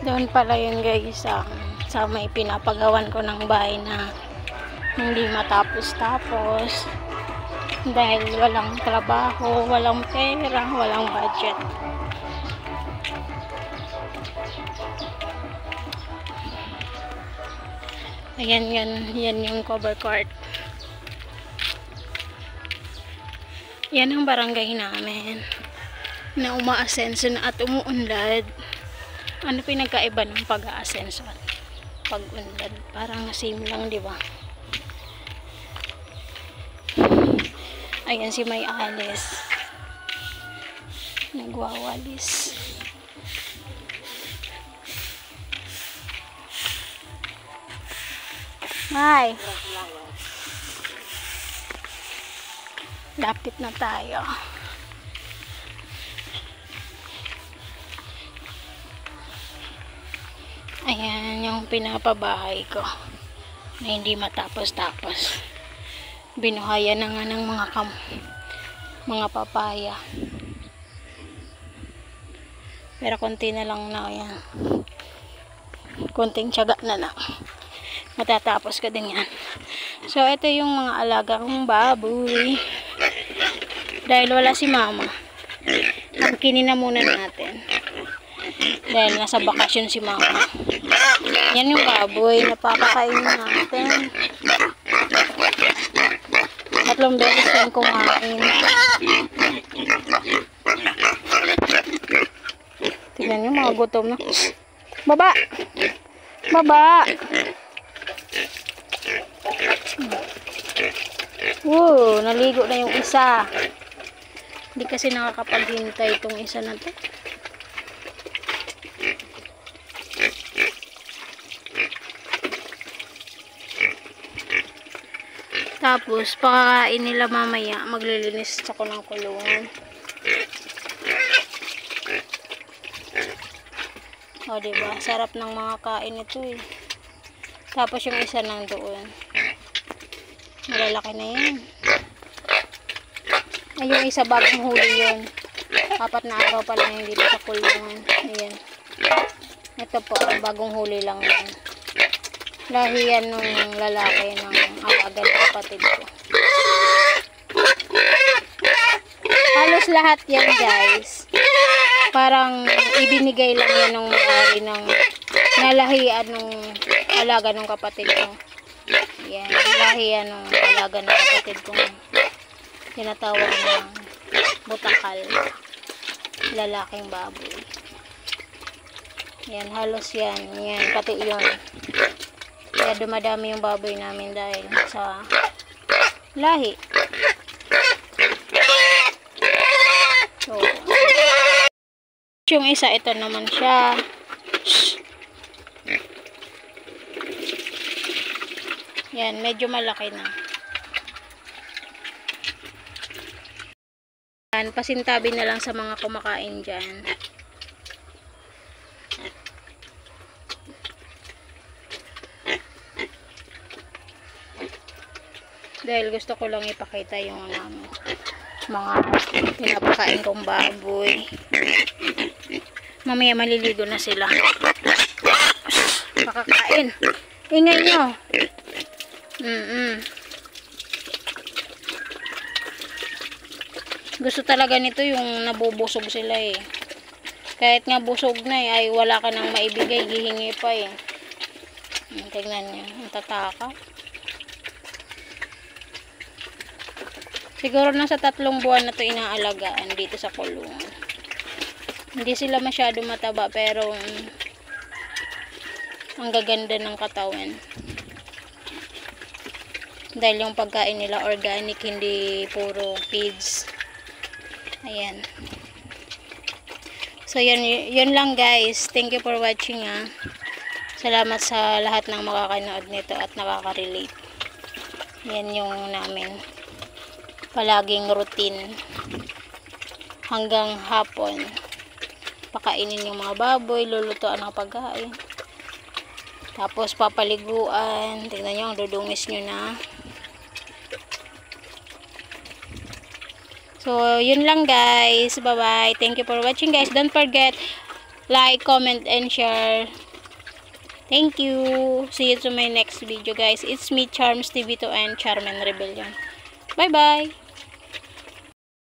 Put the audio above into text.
Doon pala yun guys, sa may pinapagawan ko ng bahay na hindi matapos-tapos dahil walang trabaho, walang pera, walang budget. Ayan, yan yung cover court. Yan ang barangay namin na umaasenso na at umuunlad. Ano pinagkaiba ng pag-aasenso at pag-unlad? Parang same lang, di ba? Ayan si May Alice, nagwawalis. May, lapit na tayo. Ayan yung pinapabahay ko na hindi matapos-tapos. Binuhayan na nga ng mga papaya. Pero konti na lang na yan. Konting tiyaga na lang. Matatapos ka din yan. So, ito yung mga alaga kong baboy. Dahil wala si mama, angkinin na muna natin. Dahil nasa bakasyon si mama. Yan yung baboy. Napapakain natin. 3 beses yan kumain. Tingnan nyo, mga gutom na. Baba! Baba! Naligo na yung isa. Hindi kasi nakakapaghintay itong isa na to. Tapos, pakakain nila mamaya, maglilinis ako ng kulungan. O, diba? Sarap ng mga kain ito eh. Tapos yung isa nandoon. Malalaki na yan. Ay, yung isa bagong huli yun. 4 na araw pa lang yung dito sa kulungan. Ayan. Ito po, bagong huli lang yan. Lahi yan nung lalaki ng alaga ng kapatid ko. Halos lahat yan guys. Parang ibinigay lang yan ng may-ari ng nalahian nung alaga ng kapatid ko. Yan, lahian nung alaga ng kapatid ko. Tinatawag ng butakal. Lalaking baboy. Yan, halos yan. Yan, pati yun. Kaya dumadami yung baboy namin dahil sa lahi. So, yung isa, ito naman siya. Yan, medyo malaki na. Yan, pasintabi na lang sa mga kumakain dyan. Dahil gusto ko lang ipakita yung mga pinapakain kong baboy. Mamaya maliligo na sila. Pakakain. Ingay nyo. Gusto talaga nito yung nabubusog sila eh. Kahit nga busog na eh, ay wala ka nang maibigay, gihingi pa eh. Tignan nyo, ang tataka. Siguro nasa 3 buwan na to inaalagaan dito sa kulungan. Hindi sila masyado mataba pero ang gaganda ng katawan. Dahil yung pagkain nila organic, hindi puro feeds. Ayan. So yun lang guys. Thank you for watching ha. Salamat sa lahat ng makakanood nito at nakaka-relate. Yan yung namin palaging routine hanggang hapon. Pakainin yung mga baboy, lulutuan ang pagkain, tapos papaliguan. Tingnan nyo, ang dudungis nyo na. So yun lang guys, bye bye, thank you for watching guys. Don't forget like, comment, and share. Thank you. See you to my next video, guys. It's me, Charms TV2 and Charmen Rebellion. Bye-bye.